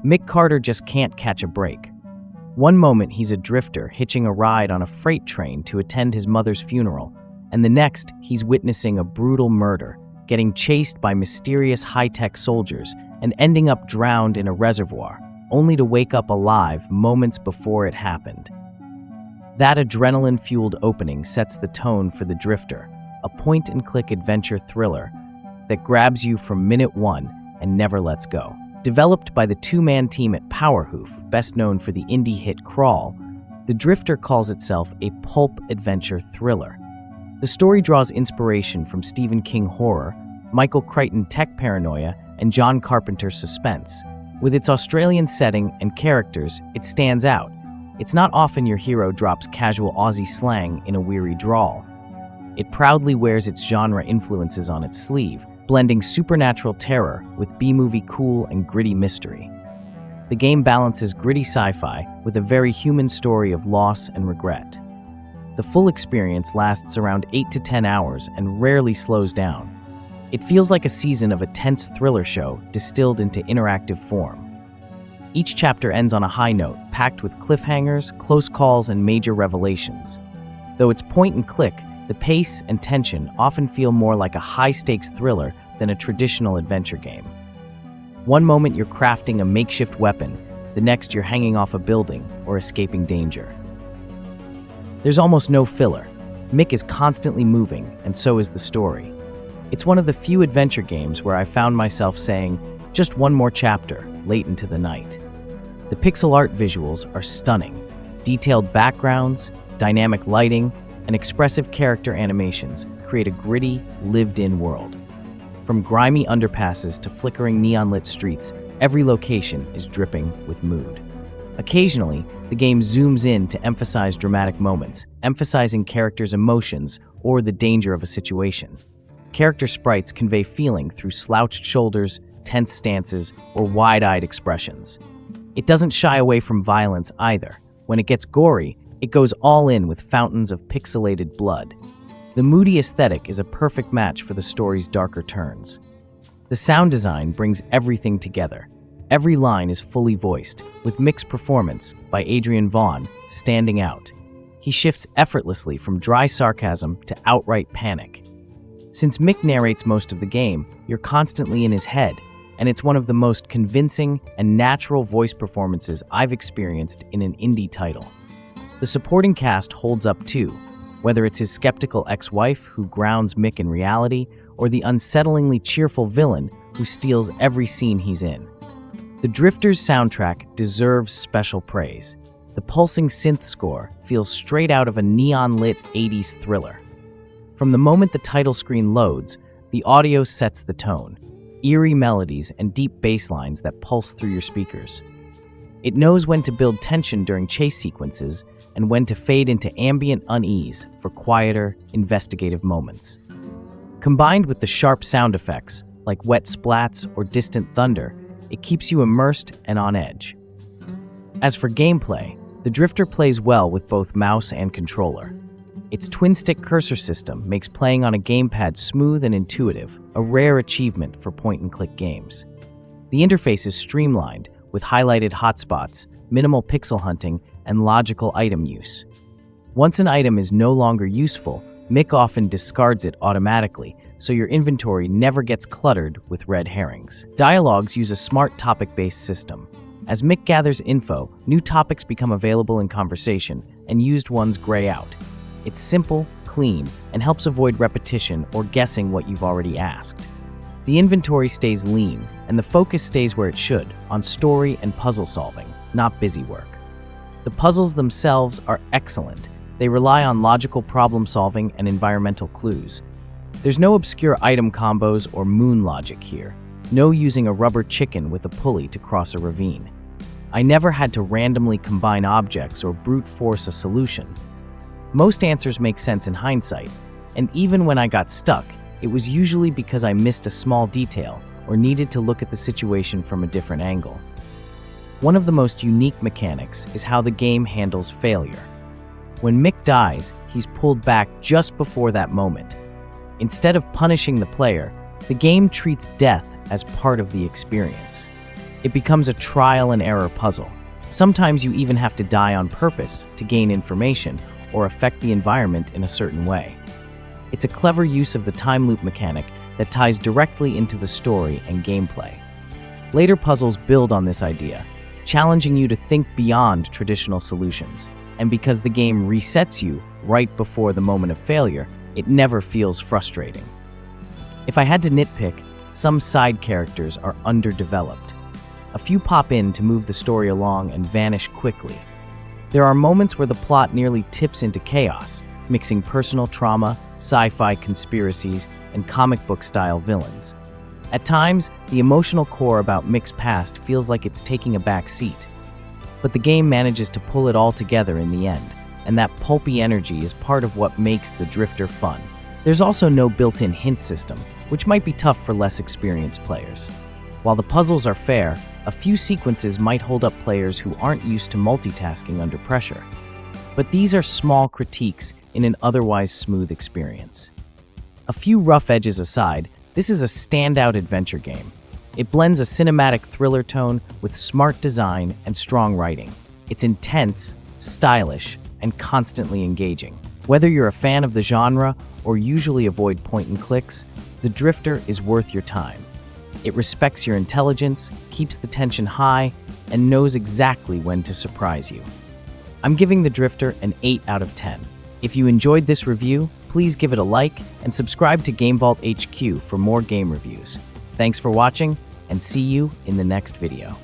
Mick Carter just can't catch a break. One moment he's a drifter hitching a ride on a freight train to attend his mother's funeral, and the next he's witnessing a brutal murder, getting chased by mysterious high-tech soldiers and ending up drowned in a reservoir, only to wake up alive moments before it happened. That adrenaline-fueled opening sets the tone for The Drifter, a point-and-click adventure thriller that grabs you from minute one and never lets go. Developed by the two-man team at Powerhoof, best known for the indie hit Crawl, The Drifter calls itself a pulp adventure thriller. The story draws inspiration from Stephen King horror, Michael Crichton tech paranoia, and John Carpenter's suspense. With its Australian setting and characters, it stands out. It's not often your hero drops casual Aussie slang in a weary drawl. It proudly wears its genre influences on its sleeve, blending supernatural terror with B-movie cool and gritty mystery. The game balances gritty sci-fi with a very human story of loss and regret. The full experience lasts around 8 to 10 hours and rarely slows down. It feels like a season of a tense thriller show distilled into interactive form. Each chapter ends on a high note, packed with cliffhangers, close calls, and major revelations. Though it's point and click, the pace and tension often feel more like a high-stakes thriller than a traditional adventure game. One moment you're crafting a makeshift weapon, the next you're hanging off a building or escaping danger. There's almost no filler. Mick is constantly moving, and so is the story. It's one of the few adventure games where I found myself saying, just one more chapter, late into the night. The pixel art visuals are stunning. Detailed backgrounds, dynamic lighting, and expressive character animations create a gritty, lived-in world. From grimy underpasses to flickering neon-lit streets, every location is dripping with mood. Occasionally, the game zooms in to emphasize dramatic moments, emphasizing characters' emotions or the danger of a situation. Character sprites convey feeling through slouched shoulders, tense stances, or wide-eyed expressions. It doesn't shy away from violence either. When it gets gory, it goes all in with fountains of pixelated blood. The moody aesthetic is a perfect match for the story's darker turns. The sound design brings everything together. Every line is fully voiced, with Mick's performance by Adrian Vaughn standing out. He shifts effortlessly from dry sarcasm to outright panic. Since Mick narrates most of the game, you're constantly in his head, and it's one of the most convincing and natural voice performances I've experienced in an indie title. The supporting cast holds up too, whether it's his skeptical ex-wife who grounds Mick in reality, or the unsettlingly cheerful villain who steals every scene he's in. The Drifter's soundtrack deserves special praise. The pulsing synth score feels straight out of a neon-lit 80s thriller. From the moment the title screen loads, the audio sets the tone, eerie melodies and deep bass lines that pulse through your speakers. It knows when to build tension during chase sequences and when to fade into ambient unease for quieter, investigative moments. Combined with the sharp sound effects, like wet splats or distant thunder, it keeps you immersed and on edge. As for gameplay, the Drifter plays well with both mouse and controller. Its twin-stick cursor system makes playing on a gamepad smooth and intuitive, a rare achievement for point-and-click games. The interface is streamlined, with highlighted hotspots, minimal pixel hunting, and logical item use. Once an item is no longer useful, Mick often discards it automatically, so your inventory never gets cluttered with red herrings. Dialogues use a smart topic-based system. As Mick gathers info, new topics become available in conversation, and used ones gray out. It's simple, clean, and helps avoid repetition or guessing what you've already asked. The inventory stays lean, and the focus stays where it should, on story and puzzle solving, not busy work. The puzzles themselves are excellent. They rely on logical problem solving and environmental clues. There's no obscure item combos or moon logic here. No using a rubber chicken with a pulley to cross a ravine. I never had to randomly combine objects or brute force a solution. Most answers make sense in hindsight, and even when I got stuck, it was usually because I missed a small detail or needed to look at the situation from a different angle. One of the most unique mechanics is how the game handles failure. When Mick dies, he's pulled back just before that moment. Instead of punishing the player, the game treats death as part of the experience. It becomes a trial and error puzzle. Sometimes you even have to die on purpose to gain information or affect the environment in a certain way. It's a clever use of the time loop mechanic that ties directly into the story and gameplay. Later puzzles build on this idea, challenging you to think beyond traditional solutions. And because the game resets you right before the moment of failure, it never feels frustrating. If I had to nitpick, some side characters are underdeveloped. A few pop in to move the story along and vanish quickly. There are moments where the plot nearly tips into chaos, mixing personal trauma, sci-fi conspiracies, and comic book-style villains. At times, the emotional core about Mick's past feels like it's taking a back seat. But the game manages to pull it all together in the end, and that pulpy energy is part of what makes the Drifter fun. There's also no built-in hint system, which might be tough for less experienced players. While the puzzles are fair, a few sequences might hold up players who aren't used to multitasking under pressure. But these are small critiques in an otherwise smooth experience. A few rough edges aside, this is a standout adventure game. It blends a cinematic thriller tone with smart design and strong writing. It's intense, stylish, and constantly engaging. Whether you're a fan of the genre or usually avoid point-and-clicks, The Drifter is worth your time. It respects your intelligence, keeps the tension high, and knows exactly when to surprise you. I'm giving The Drifter an 8 out of 10. If you enjoyed this review, please give it a like and subscribe to GameVault HQ for more game reviews. Thanks for watching, and see you in the next video.